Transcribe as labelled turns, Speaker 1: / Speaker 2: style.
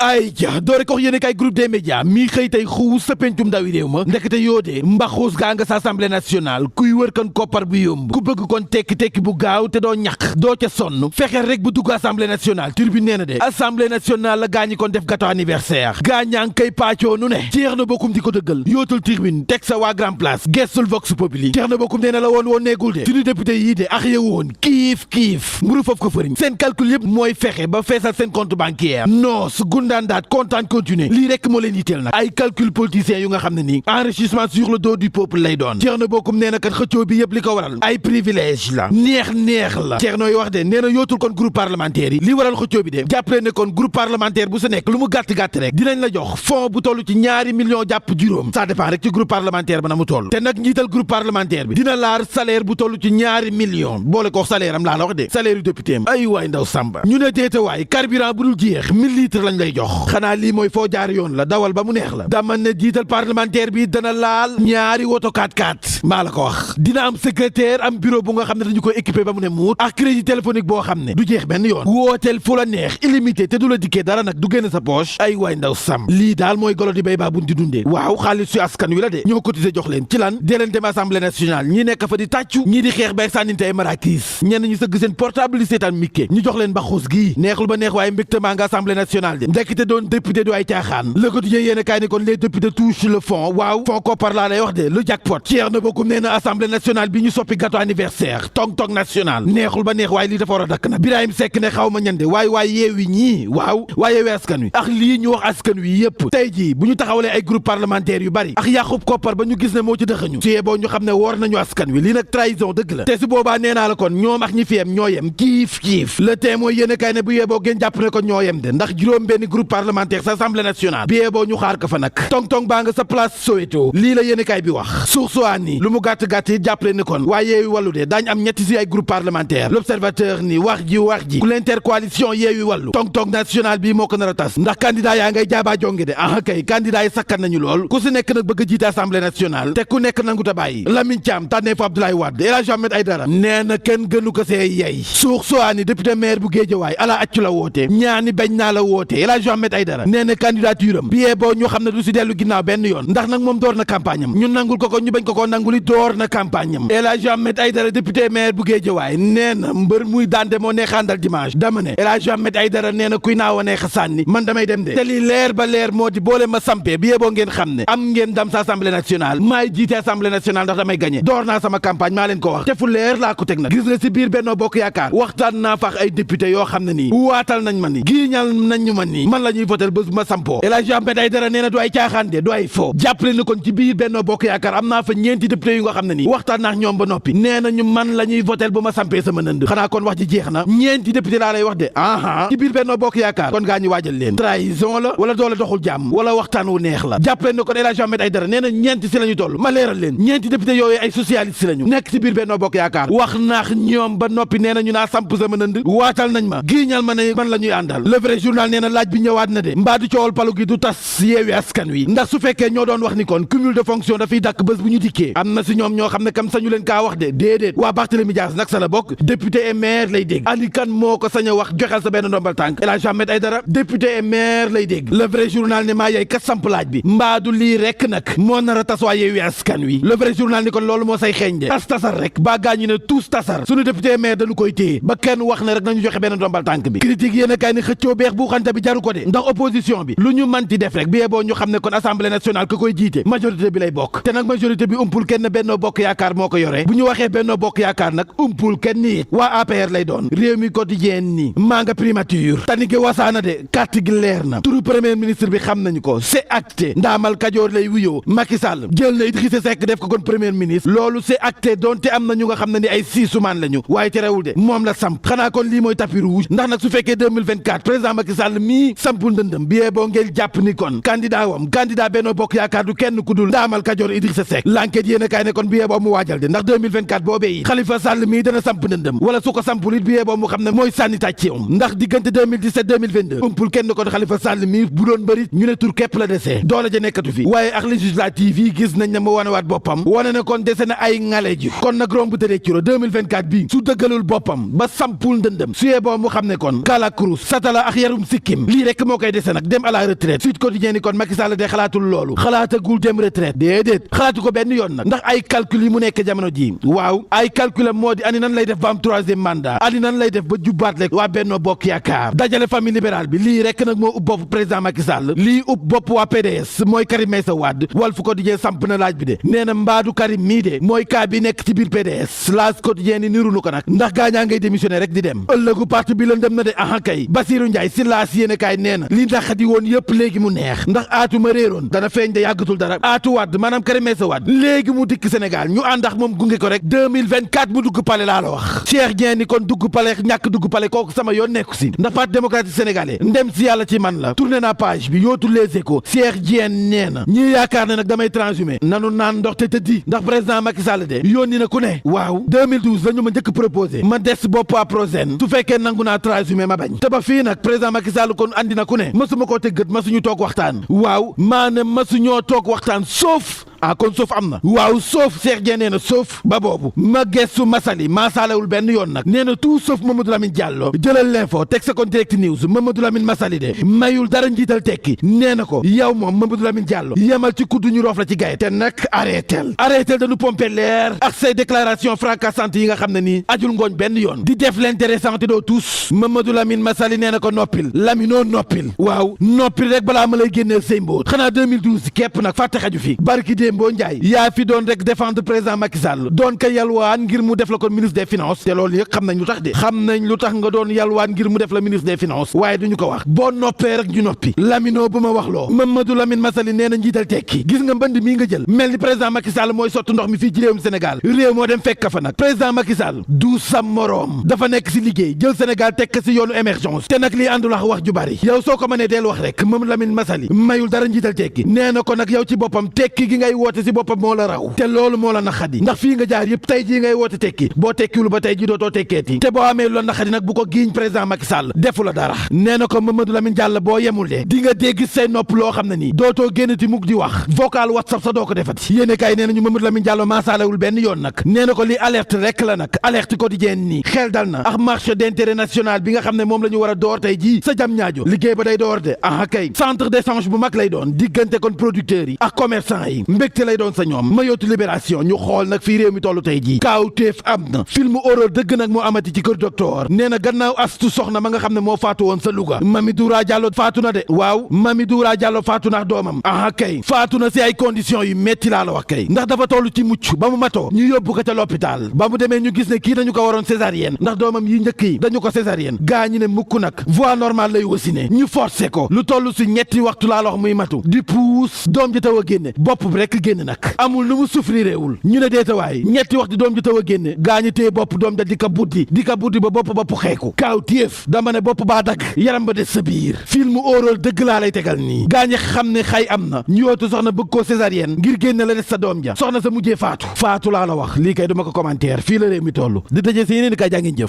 Speaker 1: ay ja doore ko yéene kay groupe des médias mi xëy tey xuus sa pencum ndawi réew ma ndekete yoo dee mbaxuus gaa nga sa assemblée nationale kuy wër kan koppar bu yomb ku bëgg kon tekki-tekki bu gaaw te doo ñàq doo ca sonn fexeel rek bu dugg assemblée nationale Tribune nee na de assemblée nationale la gaañi kon def gâteau anniversaire gaañaa ngi koy paccoo nu ne jeex na bokkum di ko dëggal yootul Tribune teg sa waa grand place gestul vox populi jeex na bokkum nee na la woon neegul de suñu député yii de ax ya woon kiif mburu foofu ko fëriñ seen calcul yëpp mooy fexe ba feesal seen compte bancaire noos gundaandaat kontaan continuer lii rek moo leen yitteel nag ay calcul politiciens yu nga xam ne nii enrichissement sur le dos du peuple lay doon Thierno Bocoum nee na kat xëccoo bi yëpp li ko waral ay privilège la neex la Thierno yi wax de nee na yootul kon groupe parlementaire yi li waral xëccoo bi de jàppale ne kon groupe parlementaire bu sa nekk lu mu gàtt-gàtt rek dinañ la jox fond bu toll ci 2 millions jàpp juróom ça dépend rek ci groupe parlementaire ba na mu toll te nag njiital groupe parlementaire bi dina laar salaire bu toll ci 2 millions boole ko salaire am laa la wax de salaire yu député am ay waay ndaw samba ñu ne déete waay carburant bu dul jeex 1000 litres lañ lay jox xanaa lii mooy foo jaar yoon la dawal ba mu neex la dama ne jiital parlementaire bi dana laal 2 woto 4x4 maa la ko wax dina am secrétaire am bureau bu nga xam ne dañu ko équipé ba mu ne muut ak crédit téléphonique boo xam ne du jeex benn yoon wooteel fu la neex illimité te du la dikkee dara nag du génn sa poche ay waay ndaw sam lii daal mooy golo di bay baa buñ di dundee waaw xaalis su askan wi la de ñoo cotisé jox leen ci lan dee leen dem assemblée nationale ñi nekk fa di tàccu ñii di xeex bay sànninte ay marakis ñenn ñu sëgg seen portable seetaan mikke ñu jox leen baxuus gii neexul ba neex waaye mbégte maa nga assemblée nationale de ndekete doon député du ay caaxaan Le Quotidien yéen a kaay ne kon les députés touchent le fond waaw fond koppar laa lay wax de lu jackpot Thierno Bocoum nee na assemblée nationale bi ñu soppi gâteau anniversaire tong national neexul ba neex waaye lii dafa war a dakk na Birahim Seck ne xaw ma ñande waaye yeewi ñii waaw waaye yeewi askan wi ak lii ñu wax askan wi yëpp tey jii bu ñu taxawalee ay groupe parlementaire yu bari ak yàqub koppar ba ñu gis ne moo ci dëxañu suyee boo ñu xam ne woor nañu askan wi lii nag trahison dëgg la te su boobaa nee naa la kon ñoom ak ñi fi yem ñoo yem kiif le témoin yéen a kaay ne bu yeboo ngeen jàpp ne ko ñoo yem de ndax juróom benn groupe parlementaire sa assemblée nationale bi yeboo ñu xaar ko fa nag tong baa nga sa place Soweto lii la yéen a kaay bi wax sursoi ni lu mu gàtt yi jàppale ni kon waaye yeewi wàllu de daañ am ñetti si ay groupe parlementaire l'observateur ni wax ji ku l'intercoalition yeewi wàllu tong national bi moo ko nar a tas ndax candidat yaa ngay jaabaa jonge de kay candidat yi sakkan nañu lool ku si nekk nag bëgg a jiite assemblée nationale te ku nekk nangu ta bàyyi Lamine Thiam tànnee fa Abdoulaye Wade El Hadji Ahmed Aïdara nee na kenn gënu ko see yey sursoi député maire bu Guédiawaye ala accu la woote ñaani bañ naa la woote El Hadji Ahmed Aïdara nee na candidature am biyee boo ñu xam ne du si dellu ginnaaw benn yoon ndax nag moom door na campagne am ñu nangul ko ñu bañ ko nanguli door na campagne am El Hadji Ahmed Aïdara député maire bu Guédiawaye nee na mbër muy daande moo neexaandal dimanche dama ne El Hadji Ahmed Aïdara nee na kuy naaw a neex a sànni man damay dem de te li leer ba leer moo di boole ma sampee biyee boo ngeen xam ne am ngeen dam sa assemblée nationale maay jiite assemblée nationale ndax damay gagné door naa sama campagne maa leen ko wax te fu leer laa ko teg nag gis nga si biir Benno Bokk Yaakaar waxtaan naa fax ay député yoo xam ne nii waatal nañ ma ni giiñal nañ ma ni man la ñuy voter bés bu ma sampoo El Hadji Ahmed Aïdara nee na du ay caaxaan de du ay fo jàppale ni kon ci biir Benno Bokk Yaakaar am naa fa ñeenti député yu nga xam ne nii waxtaan naa ñoom ba noppi nee nañu man la ñuy voter bu ma sampee sama nënd xanaa kon wax ji jeex na ñeenti député laa lay wax de ci biir Benno Bokk Yaakaar kon gaa ñi waajal leen trahison la wala doole doxul jàmm wala waxtaan wu neex la jàppale ni kon El Hadji Ahmed Aïdara nee na ñeenti si la ñu toll ma leeral leen ñeenti député yooyu ay socialiste lañu nekk ci biir Benno Bokk Yaakaar wax naax ñoom ba noppi nee na ñu naa samp sama nënd waatal nañ ma giiñal ma ne man la ñuy àndal le vrai journal nee na laaj bi ñëwaat na de mbaa du coowal palu gi du tas yeewi askan wi ndax su fekkee ñoo doon wax ni kon cumul de fonction dafay dàkk bés bu ñu dikkee am na si ñoom ñoo xam ne kam sañu leen kaa wax de déedéet waa Barthélémy Dias nag sa la bokk député et maire lay dégg ani kan moo ko sañ a wax joxel sa benn ndombal tànk El Hadji Ahmed Aïdara député et maire lay dégg le vrai journal ne maa yey ka samp laaj bi mbaa du lii rek nag moo nar a tas waa yeewi askan wi le vrai journal ni kon loolu moo say xeeñ de tasar rek ba gaañu ne tous tasar suñu député maire dañu koy téye ba kenn wax ne rek nañu joxe benn ndombal tànk bi critique yéen a kaay ni xëccoo beex bu xante bi jaru ko de ndax opposition bi lu ñu manti def rek bi yeboo ñu xam ne kon assemblée nationale ka koy jiite majorité bi lay bokk te nag majorité bi umpul kenn Benno Bokk Yaakaar moo ko yore bu ñu waxee Benno Bokk Yaakaar nag umpul kenn it waa APR lay doon réew mi quotidien ni maa nga primature tanike wasaana de carte gi leer na turu premier ministre bi xam nañu ko c'est acté ndaamal Kajoor lay wuyoo Macky Sall jël na Idrissa Seck def ko kon premier ministre loolu c'est acté donte am na ñu nga xam ne ni ay siisumaan lañu waaye terewul de moom la samp xanaa kon lii mooy tapis rouge ndax nag su fekkee 2024 président Macky Sall mii sampul ndëndëm bi yee boo ngeen jàpp ni kon candidat Benno Bokk Yaakaar du kenn ku dul ndaamal Kajoor Idrissa Seck l'enquête yéen a kaay ne kon bi yee boo mu waajal de ndax 2024 boobee yi Khalifa Sall mii dana samp ndëndëm wala su ko sampul it bi yee boo mu xam ne mooy sànni tàcceewum ndax diggante 2017 2022 umpul kenn kon Khalifa Sall mii bu doon bërit ñu ne tur képp la desee doole ja nekkatu fi waaye ak législative yi gis nañ ne mu wanewaat boppam wane ne kon dese na ay ngale ji kon nag romb tëdee curo 2024 bi su dëggalul boppam ba sampul ndëndëm suyee boo mu xam ne kon Kala Cruz satala ak yarum sikkim lii rek moo koy dese nag dem à la retraite. Sud Quotidien ni kon Macky Sall de xalaatul loolu xalaatagul dem retraite déedéet xalaatu ko benn yoon nag ndax ay calcul yi mu nekk jamono ji waaw ay calculam moo di ani nan lay def ba am 3e mandat ani nan lay def ba jubbaat rek waa Benno Bokk Yaakaar dajale famille libérale bi lii rek nag moo ub bopp président Macky Sall lii ub bopp waa PDS mooy Karim Meïssa Wade Walf Quotidien samp na laaj bi de nee na mbaadu Karim mii de mooy cas bi nekk ci biir PDS L'As Quotidien ni nirunu ko nag ndax gaañaa ngay démissionné rek di dem ëllëgu parti bi lëndëm na de aha kay Bassirou Ndiaye si L'As yéene kaay nee na li ndaxati woon yëpp léegi mu neex ndax aatu ma réeroon dana feeñ de yàggatul dara aatu Wade maanaam Karim Meïssa Wade léegi mu dikk Sénégal ñu àndax moom gunge ko rek 2024 mu dugg palais laa la wax Cheikh Dieng ni kon dugg palais ñàkk dugg palais kooku sama yoon nekku si ndax parti démocratique sénégalais ndem si yàlla ci man la tourné naa page bi yootu Les Échos Cheikh Dieng nee na ñii yaakaar ne nag damay transhumé nanu naan ndox te tëddi ndax président Macky Sall de yónni na ku ne waaw 2012 la ñu ma njëkk proposé ma des bopp Prosen su fekkee nangu naa transhumé ma bañ te ba fii nag président Macky Sall kon andi na ku ne mësuma koo tëggat mësuñu toog waxtaan waaw maanaam mësuñoo toog waxtaan sauf kon sauf am na waaw sauf Cheikh Dieng nee na sauf ba boobu ma gestu Massaly maasalewul benn yoon nag nee na tout sauf Mamadou Lamine Diallo jëlal l'info teg sa kon direct news Mamadou Lamine Massaly de mayul dara njiital tekki nee na ko yow moom Mamadou Lamine Diallo yemal ci kuddu ñu roof la ci gaye te nag arrêtel dañu pomper leer ak say déclaration fracassantes yi nga xam ne nii ajul ngooñ benn yoon di def l'intéressant te doo tous Mamadou Lamine Massaly nee na ko noppil Laminoo noppil waaw noppil rek balaa ma lay génneel say mbóot xanaa 2012 képp nag fàtte xaju fi barki Dembo Ndiaye yaa fi doon rek défendre président Macky Sall doon ko yalwaan ngir mu def la kon ministre des finances te loolu yëpp xam nañ lu tax de xam nañ lu tax nga doon yalwaan ngir mu def la ministre des finances waaye duñu ko wax boo noppee rek ñu noppi Laminoo bu ma wax loo Mamadou Lamine Massaly nee na njiital tekki gis nga mbënd mii nga jël mel ni président Macky Sall mooy sotti ndox mi fii ci réewum Sénégal réew moo dem fekk fa nag président Macky Sall du sam moroom dafa nekk si liggéey jël Sénégal tekk si yoonu émergence te nag lii àndul wax ju bari yow soo ko mënee deel wax rek Mamadou Lamine Massaly mayul dara njiital tekki nee na ko nag yow ci boppam tekki gi ngay woote si boppam moo la raw te loolu moo la naxadi ndax fii nga jaar yëpp tey jii ngay woote tekki boo tekkiwul ba tey jii dootoo tekkeeti te boo amee loolu naxadi nag bu ko giiñ président Macky Sall defu la dara nee na ko Mamadou Lamine Diallo boo yemul de di nga dégg say nopp loo xam ne nii dootoo génnati mukk di wax vocal WhatsApp sa doo ko defati yéene kay nee nañu Mamadou Lamine Diallo maasalewul benn yoon nag nee na ko li alerte rek la nag alerte quotidienne nii xel dal na ak marché d'intérêt national bi nga xam ne moom la ñu war a door tey jii sa jam ñaajo liggéey ba day door de kay centre d'échange bu mag lay doon diggante kon producteurs yi ak commerçant yi mbégte lay doon sa ñoom ma yootu libération ñu xool nag fii réew mi tollu tey jii kaawteef am na film horreur dëgg nag moo amati ci kër docteur nee na gannaaw astu soxna ma nga xam ne moo faatu woon sa Louga Mami Doura Diallo faatu na de waaw Mami Doura Diallo faatu na doomam kay faatu na si ay conditions yu metti laa la wax kay ndax dafa toll ci mucc ba mu matoo ñu yóbbu ko ca l'hôpital ba mu demee ñu gis ne kii dañu ko waroon césarienne ndax doomam yi njëkk yi dañu ko césarienne gaa ñi ne mukk nag voie normale lay wasine ñu forcé ko lu toll si ñetti waxtu laa la wax muy matu di puus doom ji taw a génne bopp bi rek génn nag amul lu mu souffriréewul ñu ne deetawaay ñetti waxtu doom ji taw a génne gaa ñi téye bopp doom ja di ka buddi ba bopp ba puxeeku kaaw téef dama ne bopp baa dagg yaram ba des sa biir film horreur dëgg laa lay tegal nii gaa ñi xam ne xay am na ñu yootu soxna bëgg koo césarienne ngir génne la des sa doom ja soxna sa mujjee faatu laa la wax lii kay duma ko commentaire fii la réew mi toll di tëjee si yeneen i kay jaa ngeen jëf